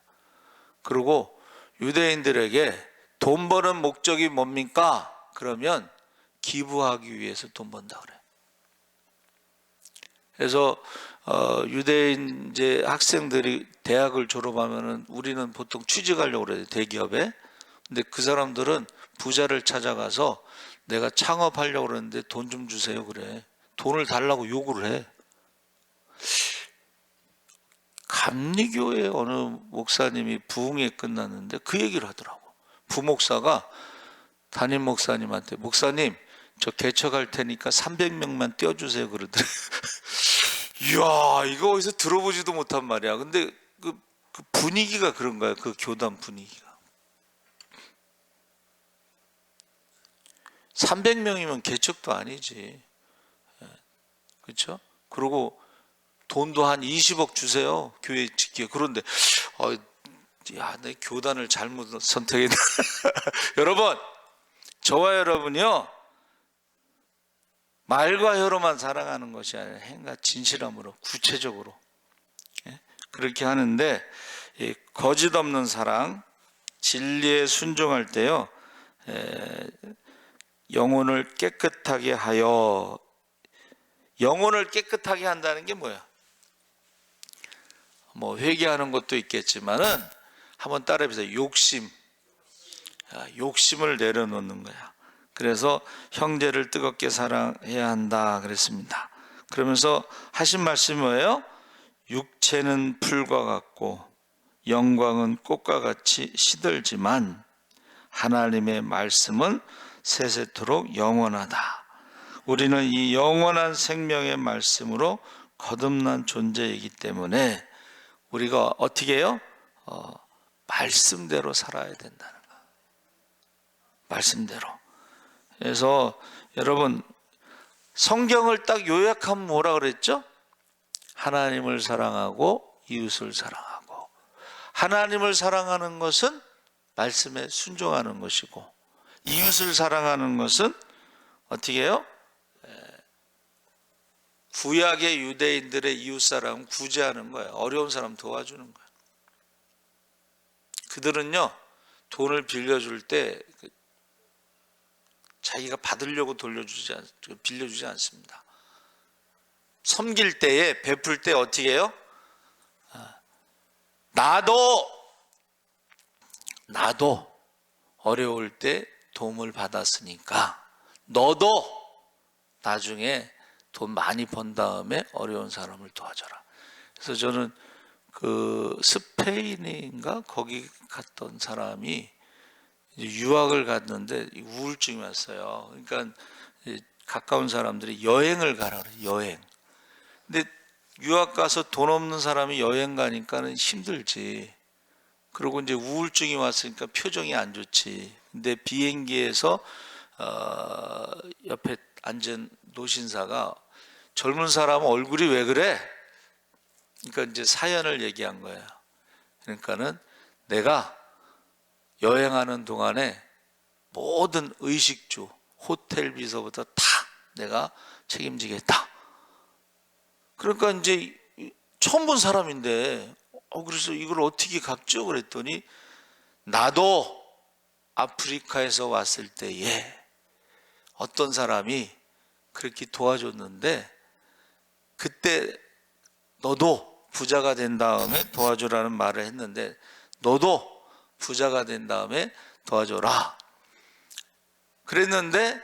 그리고 유대인들에게 돈 버는 목적이 뭡니까? 그러면 기부하기 위해서 돈 번다 그래. 그래서 유대인 이제 학생들이 대학을 졸업하면은 우리는 보통 취직하려고 그래요, 대기업에. 근데 그 사람들은 부자를 찾아가서 내가 창업하려고 그러는데 돈 좀 주세요 그래. 돈을 달라고 요구를 해. 감리교회 어느 목사님이 부흥회 끝났는데 그 얘기를 하더라고. 부목사가 담임 목사님한테 목사님 저 개척할 테니까 300명만 띄워주세요 그러더래. 이야 이거 어디서 들어보지도 못한 말이야. 근데 그 분위기가 그런 거야. 그 교단 분위기가. 300명이면 개척도 아니지. 그렇죠? 그리고 돈도 한 20억 주세요. 교회 짓기에. 그런데 야, 내 교단을 잘못 선택했다. 여러분, 저와 여러분이요. 말과 혀로만 사랑하는 것이 아니라 행과 진실함으로 구체적으로 그렇게 하는데 거짓 없는 사랑, 진리에 순종할 때요. 영혼을 깨끗하게 하여 영혼을 깨끗하게 한다는 게 뭐야? 뭐 회개하는 것도 있겠지만은 한번 따라해보세요. 욕심을 내려놓는 거야. 그래서 형제를 뜨겁게 사랑해야 한다 그랬습니다. 그러면서 하신 말씀이 뭐예요? 육체는 풀과 같고 영광은 꽃과 같이 시들지만 하나님의 말씀은 세세토록 영원하다. 우리는 이 영원한 생명의 말씀으로 거듭난 존재이기 때문에 우리가 어떻게 해요? 말씀대로 살아야 된다는 거. 말씀대로. 그래서 여러분 성경을 딱 요약하면 뭐라 그랬죠? 하나님을 사랑하고 이웃을 사랑하고. 하나님을 사랑하는 것은 말씀에 순종하는 것이고 이웃을 사랑하는 것은 어떻게 해요? 구약의 유대인들의 이웃사람은 구제하는 거예요. 어려운 사람 도와주는 거예요. 그들은요 돈을 빌려줄 때 자기가 받으려고 빌려주지 않습니다. 섬길 때에 베풀 때 어떻게 해요? 나도 어려울 때 도움을 받았으니까 너도 나중에 돈 많이 번 다음에 어려운 사람을 도와줘라. 그래서 저는 그 스페인인가 거기 갔던 사람이 유학을 갔는데 우울증이 왔어요. 그러니까 가까운 사람들이 여행을 가라 그래요. 여행. 근데 유학 가서 돈 없는 사람이 여행 가니까는 힘들지. 그리고 이제 우울증이 왔으니까 표정이 안 좋지. 근데 비행기에서 옆에 앉은 노신사가 젊은 사람 얼굴이 왜 그래? 그러니까 이제 사연을 얘기한 거예요. 그러니까는 내가 여행하는 동안에 모든 의식주, 호텔비서부터 다 내가 책임지겠다. 그러니까 이제 처음 본 사람인데 그래서 이걸 어떻게 갚죠? 그랬더니 나도 아프리카에서 왔을 때에 어떤 사람이 그렇게 도와줬는데 그때 너도 부자가 된 다음에 도와주라는 말을 했는데 너도 부자가 된 다음에 도와줘라. 그랬는데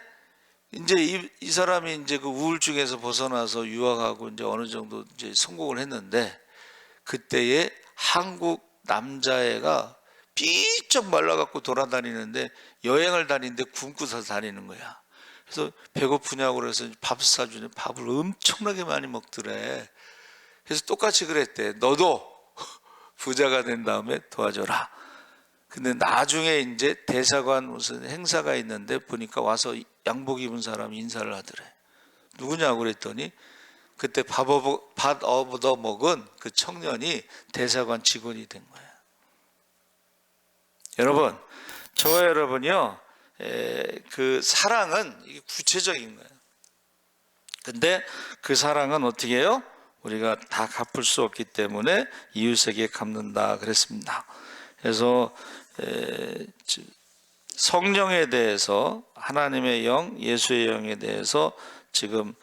이제 이 사람이 이제 그 우울증에서 벗어나서 유학하고 이제 어느 정도 이제 성공을 했는데 그때에 한국 남자애가 삐쩍 말라갖고 돌아다니는데 여행을 다니는데 굶고서 다니는 거야. 그래서 배고프냐고 그래서 밥 사주니 밥을 엄청나게 많이 먹더래. 그래서 똑같이 그랬대. 너도 부자가 된 다음에 도와줘라. 근데 나중에 이제 대사관 무슨 행사가 있는데 보니까 와서 양복 입은 사람이 인사를 하더래. 누구냐고 그랬더니 그때 밥 얻어 먹은 그 청년이 대사관 직원이 된 거야. 여러분, 저와 여러분이요, 그 사랑은 이게 구체적인 거예요. 근데 그 사랑은 어떻게 해요? 우리가 다 갚을 수 없기 때문에 이웃에게 갚는다 그랬습니다. 그래서 성령에 대해서 하나님의 영, 예수의 영에 대해서 지금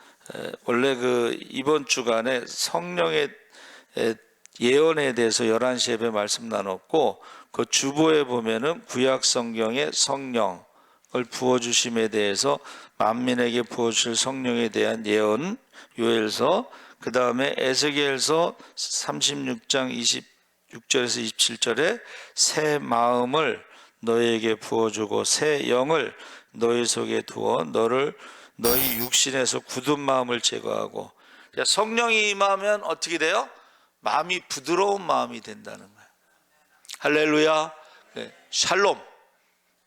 원래 그 이번 주간에 성령의 예언에 대해서 11시 예배 말씀 나눴고 그 주보에 보면은 구약 성경의 성령을 부어주심에 대해서 만민에게 부어주실 성령에 대한 예언 요엘서 그 다음에 에스겔서 36장 26절에서 27절에 새 마음을 너희에게 부어주고 새 영을 너희 속에 두어 너희 육신에서 굳은 마음을 제거하고. 성령이 임하면 어떻게 돼요? 마음이 부드러운 마음이 된다는 거예요. 할렐루야. 샬롬.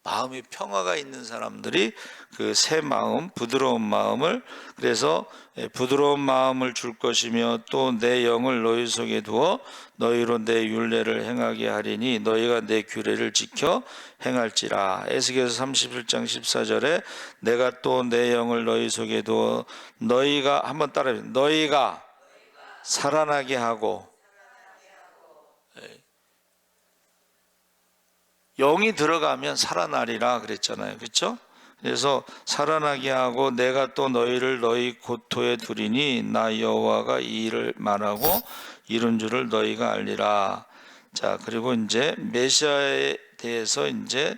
마음의 평화가 있는 사람들이 그 새 마음, 부드러운 마음을, 그래서 부드러운 마음을 줄 것이며 또 내 영을 너희 속에 두어 너희로 내 율례를 행하게 하리니 너희가 내 규례를 지켜 행할지라. 에스겔서 37장 14절에 내가 또 내 영을 너희 속에 두어 너희가, 한번 따라해보세요. 너희가 살아나게 하고. 영이 들어가면 살아나리라 그랬잖아요. 그렇죠? 그래서 살아나게 하고 내가 또 너희를 너희 고토에 두리니 나 여호와가 이 일을 말하고 이룬 줄을 너희가 알리라. 자, 그리고 이제 메시아에 대해서 이제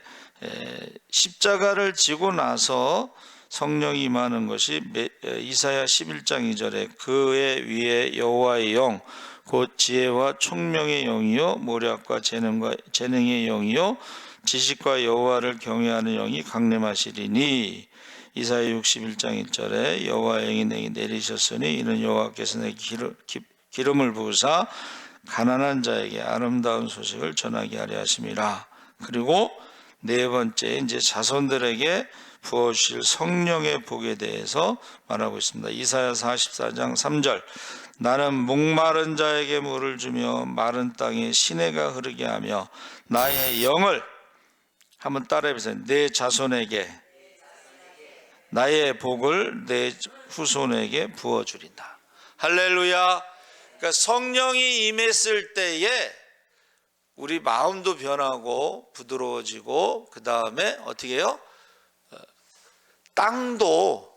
십자가를 지고 나서 성령이 임하는 것이 이사야 11장 2절에 그의 위에 여호와의 영 곧 지혜와 총명의 영이요 모략과 재능의 영이요 지식과 여호와를 경외하는 영이 강림하시리니. 이사야 61장 1절에 여호와의 영이 내게 내리셨으니 이는 여호와께서 내게 기름을 부으사 가난한 자에게 아름다운 소식을 전하게 하려 하심이라. 그리고 네 번째 이제 자손들에게 부어주실 성령의 복에 대해서 말하고 있습니다. 이사야 44장 3절 나는 목마른 자에게 물을 주며 마른 땅에 시내가 흐르게 하며 나의 영을, 한번 따라해보세요. 내 자손에게 나의 복을 내 후손에게 부어주린다. 할렐루야. 그러니까 성령이 임했을 때에 우리 마음도 변하고 부드러워지고, 그 다음에 어떻게 해요? 땅도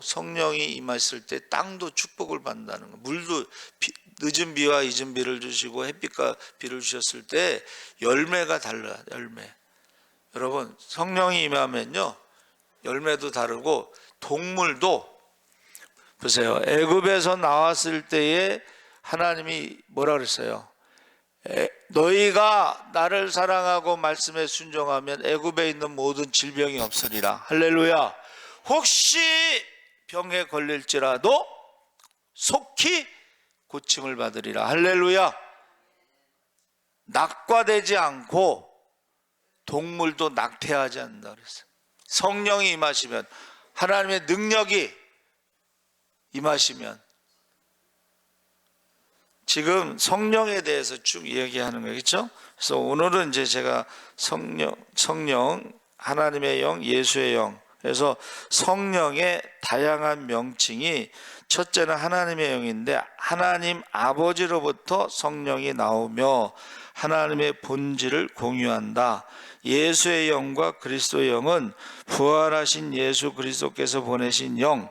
성령이 임했을 때 땅도 축복을 받는다는 거. 물도 늦은 비와 잊은 비를 주시고 햇빛과 비를 주셨을 때 열매가 달라요. 열매. 여러분, 성령이 임하면요 열매도 다르고, 동물도 보세요. 애굽에서 나왔을 때에 하나님이 뭐라 그랬어요? 너희가 나를 사랑하고 말씀에 순종하면 애굽에 있는 모든 질병이 없으리라. 할렐루야. 혹시 병에 걸릴지라도 속히 고침을 받으리라. 할렐루야. 낙과되지 않고 동물도 낙태하지 않는다 그랬어요. 성령이 임하시면, 하나님의 능력이 임하시면, 지금 성령에 대해서 쭉 이야기하는 거겠죠. 그래서 오늘은 이제 제가 성령, 하나님의 영, 예수의 영, 그래서 성령의 다양한 명칭이, 첫째는 하나님의 영인데 하나님 아버지로부터 성령이 나오며 하나님의 본질을 공유한다. 예수의 영과 그리스도의 영은 부활하신 예수 그리스도께서 보내신 영.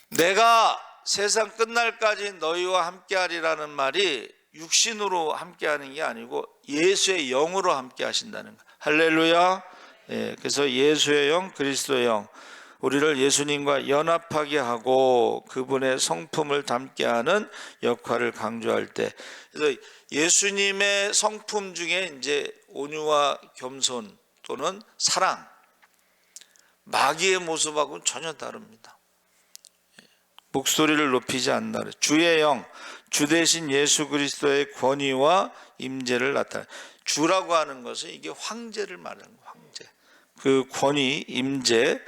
내가 세상 끝날까지 너희와 함께하리라는 말이 육신으로 함께하는 게 아니고 예수의 영으로 함께 하신다는 거. 할렐루야. 그래서 예수의 영, 그리스도의 영, 우리를 예수님과 연합하게 하고 그분의 성품을 담게 하는 역할을 강조할 때, 그래서 예수님의 성품 중에 이제 온유와 겸손 또는 사랑, 마귀의 모습하고는 전혀 다릅니다. 목소리를 높이지 않는다. 주의 영, 주 대신 예수 그리스도의 권위와 임재를 나타내. 주라고 하는 것은 이게 황제를 말하는 거예요. 황제. 그 권위, 임재.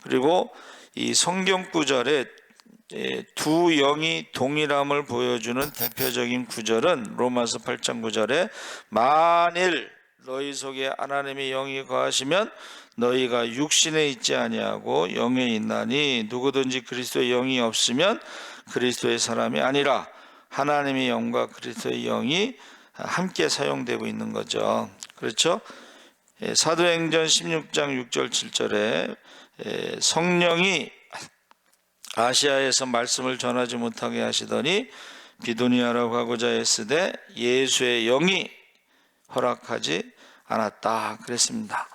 그리고 이 성경 구절에 두 영이 동일함을 보여주는 대표적인 구절은 로마서 8장 9절에 만일 너희 속에 하나님의 영이 거하시면 너희가 육신에 있지 아니하고 영에 있나니 누구든지 그리스도의 영이 없으면 그리스도의 사람이 아니라. 하나님의 영과 그리스도의 영이 함께 사용되고 있는 거죠. 그렇죠? 사도행전 16장 6절 7절에 성령이 아시아에서 말씀을 전하지 못하게 하시더니 비두니아라고 하고자 했으되 예수의 영이 허락하지 않았다 그랬습니다.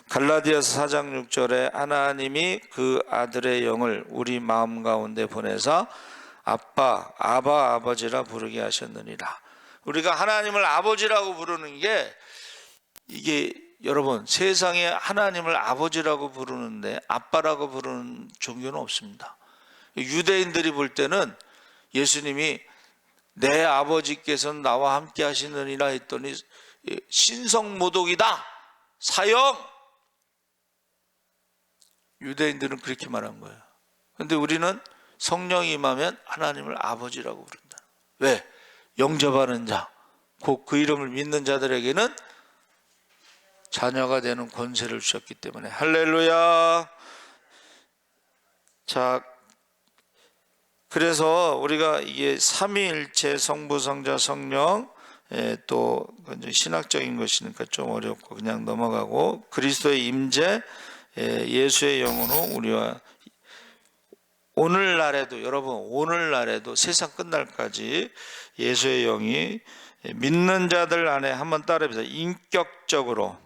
갈라디아서 4장 6절에 하나님이 그 아들의 영을 우리 마음 가운데 보내사 아빠, 아버지라 부르게 하셨느니라. 우리가 하나님을 아버지라고 부르는 게, 이게 여러분, 세상에 하나님을 아버지라고 부르는데 아빠라고 부르는 종교는 없습니다. 유대인들이 볼 때는 예수님이 내 아버지께서는 나와 함께 하시느니라 했더니 신성모독이다, 사형. 유대인들은 그렇게 말한 거예요. 그런데 우리는 성령이 임하면 하나님을 아버지라고 부른다. 왜? 영접하는 자, 곧 그 이름을 믿는 자들에게는 자녀가 되는 권세를 주셨기 때문에. 할렐루야. 자, 그래서 우리가 이게 삼위일체 성부, 성자, 성령, 또 신학적인 것이니까 좀 어렵고 그냥 넘어가고, 그리스도의 임재, 예수의 영으로 우리와 오늘날에도, 여러분 오늘날에도 세상 끝날까지 예수의 영이 믿는 자들 안에, 한번 따라해보세요. 인격적으로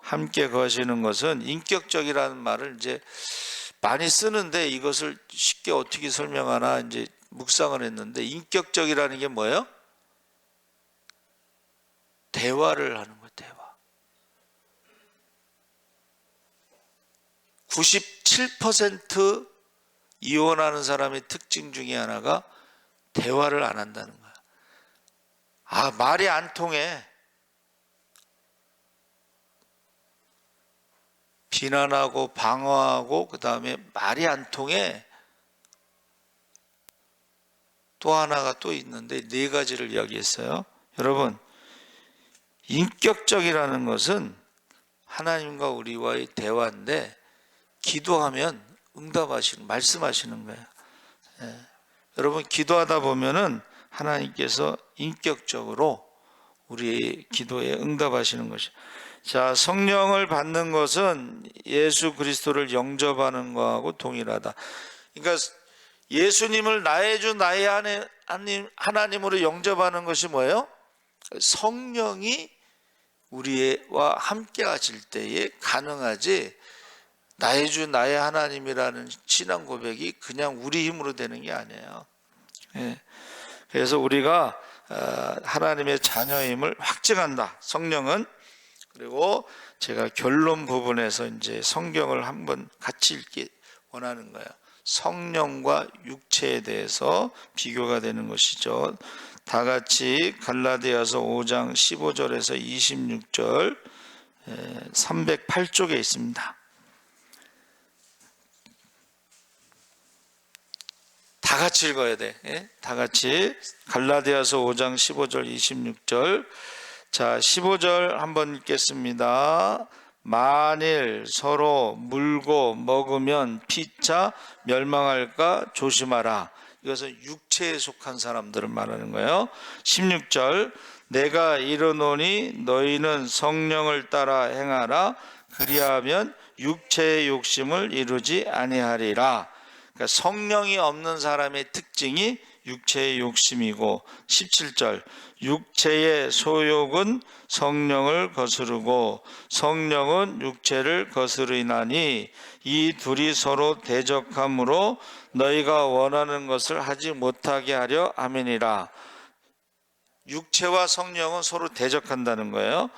함께 거하시는 것은, 인격적이라는 말을 이제 많이 쓰는데 이것을 쉽게 어떻게 설명하나 이제 묵상을 했는데, 인격적이라는 게 뭐예요? 대화를 하는 거예요. 대화. 97% 이혼하는 사람의 특징 중에 하나가 대화를 안 한다는 거야. 아, 말이 안 통해. 비난하고 방어하고 그 다음에 말이 안 통해. 또 하나가 또 있는데 네 가지를 이야기했어요. 여러분, 인격적이라는 것은 하나님과 우리와의 대화인데, 기도하면 응답하시는, 말씀하시는 거예요. 여러분, 기도하다 보면은 하나님께서 인격적으로 우리의 기도에 응답하시는 것이에요. 자, 성령을 받는 것은 예수 그리스도를 영접하는 것하고 동일하다. 그러니까 예수님을 나의 주 나의 하나님으로 영접하는 것이 뭐예요? 성령이 우리와 함께 하실 때에 가능하지, 나의 주 나의 하나님이라는 신앙 고백이 그냥 우리 힘으로 되는 게 아니에요. 그래서 우리가 하나님의 자녀임을 확증한다, 성령은. 그리고 제가 결론 부분에서 이제 성경을 한번 같이 읽기 원하는 거예요. 성령과 육체에 대해서 비교가 되는 것이죠. 다 같이 갈라디아서 5장 15절에서 26절, 308쪽에 있습니다. 다 같이 읽어야 돼. 다 같이 갈라디아서 5장 15절 26절. 자, 15절 한번 읽겠습니다. 만일 서로 물고 먹으면 피차 멸망할까 조심하라. 이것은 육체에 속한 사람들을 말하는 거예요. 16절, 내가 이르노니 너희는 성령을 따라 행하라. 그리하면 육체의 욕심을 이루지 아니하리라. 그러니까 성령이 없는 사람의 특징이 육체의 욕심이고, 17절, 육체의 소욕은 성령을 거스르고 성령은 육체를 거스르나니 이 둘이 서로 대적함으로 너희가 원하는 것을 하지 못하게 하려 함이니라. 육체와 성령은 서로 대적한다는 거예요.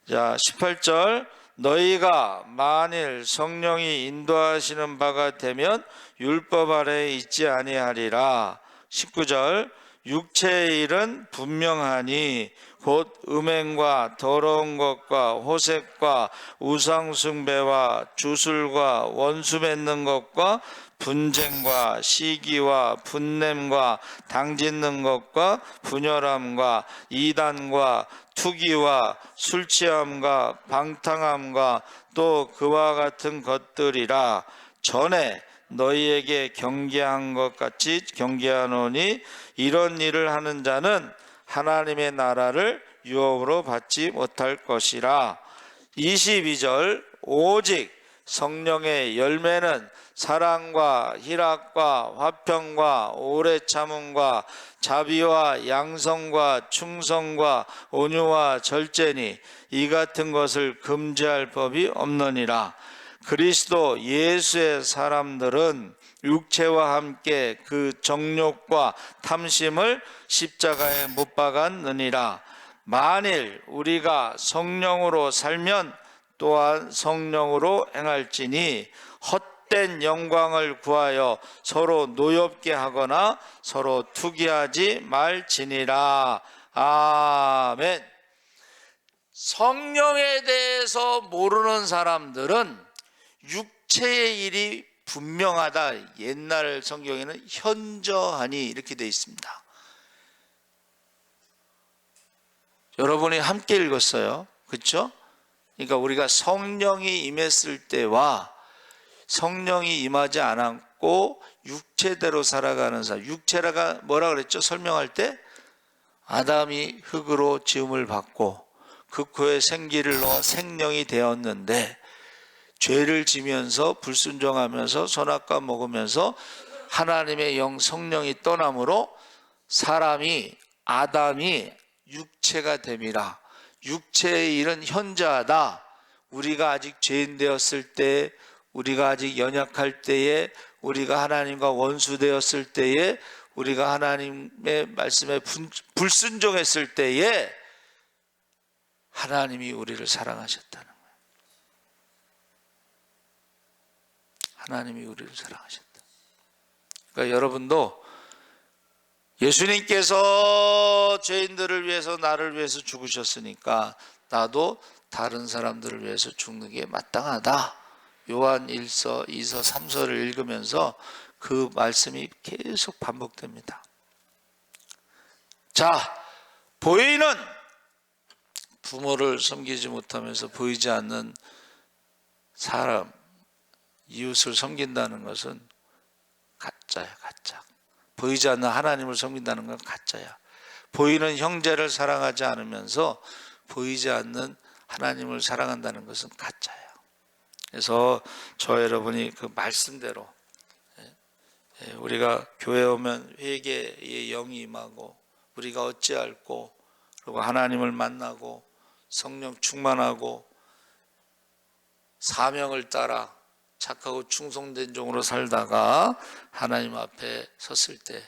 자, 18절, 너희가 만일 성령이 인도하시는 바가 되면 율법 아래에 있지 아니하리라. 19절, 육체의 일은 분명하니 곧 음행과 더러운 것과 호색과 우상숭배와 주술과 원수 맺는 것과 분쟁과 시기와 분냄과 당짓는 것과 분열함과 이단과 투기와 술취함과 방탕함과 또 그와 같은 것들이라. 전에 너희에게 경계한 것 같이 경계하노니 이런 일을 하는 자는 하나님의 나라를 유업으로 받지 못할 것이라. 22절, 오직 성령의 열매는 사랑과 희락과 화평과 오래 참음과 자비와 양성과 충성과 온유와 절제니 이 같은 것을 금지할 법이 없느니라. 그리스도 예수의 사람들은 육체와 함께 그 정욕과 탐심을 십자가에 못 박았느니라. 만일 우리가 성령으로 살면 또한 성령으로 행할지니 헛된 영광을 구하여 서로 노엽게 하거나 서로 투기하지 말지니라. 아멘. 성령에 대해서 모르는 사람들은 육체의 일이 분명하다. 옛날 성경에는 현저하니 이렇게 되어 있습니다. 여러분이 함께 읽었어요. 그렇죠? 그러니까 우리가 성령이 임했을 때와 성령이 임하지 않았고 육체대로 살아가는 사람. 육체라가 뭐라 그랬죠? 설명할 때 아담이 흙으로 지음을 받고 그 코에 생기를 넣어 생명이 되었는데 죄를 지면서 불순종하면서 선악과 먹으면서 하나님의 영 성령이 떠남으로 사람이 아담이 육체가 됨이라. 육체의 일은 현저하다. 우리가 아직 죄인 되었을 때, 우리가 아직 연약할 때에, 우리가 하나님과 원수되었을 때에, 우리가 하나님의 말씀에 불순종했을 때에 하나님이 우리를 사랑하셨다는 거예요. 하나님이 우리를 사랑하셨다. 그러니까 여러분도 예수님께서 죄인들을 위해서 나를 위해서 죽으셨으니까 나도 다른 사람들을 위해서 죽는 게 마땅하다. 요한 1서, 2서, 3서를 읽으면서 그 말씀이 계속 반복됩니다. 자, 보이는 부모를 섬기지 못하면서 보이지 않는 사람, 이웃을 섬긴다는 것은 가짜야, 가짜. 보이지 않는 하나님을 섬긴다는 건 가짜야. 보이는 형제를 사랑하지 않으면서 보이지 않는 하나님을 사랑한다는 것은 가짜야. 그래서 저 여러분이 그 말씀대로 우리가 교회 오면 회개의 영이 임하고 우리가 어찌할꼬 그리고 하나님을 만나고 성령 충만하고 사명을 따라 착하고 충성된 종으로 살다가 하나님 앞에 섰을 때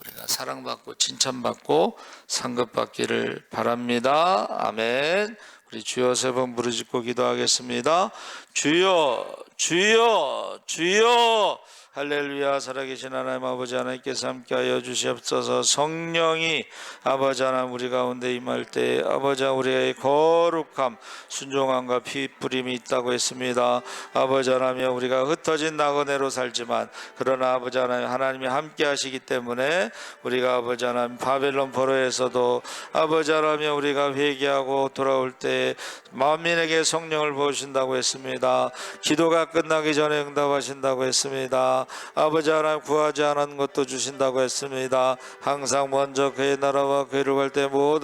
우리가 사랑받고 칭찬받고 상급받기를 바랍니다. 아멘. 우리 주여 세 번 부르짖고 기도하겠습니다. 주여, 주여, 주여. 할렐루야. 살아계신 하나님 아버지 하나님께서 함께하여 주시옵소서. 성령이 아버지 하나님 우리 가운데 임할 때 아버지 우리의 거룩함 순종함과 피 뿌림이 있다고 했습니다. 아버지 하나님 우리가 흩어진 나그네로 살지만 그러나 아버지 하나님 하나님이 함께하시기 때문에 우리가 아버지 하나님 바벨론 포로에서도 아버지 하나님 우리가 회개하고 돌아올 때 만민에게 성령을 부으신다고 했습니다. 기도가 끝나기 전에 응답하신다고 했습니다. 아버지 하나님 구하지 않은 것도 주신다고 했습니다. 항상 먼저 그의 나라와 그의 이룩할 때 모든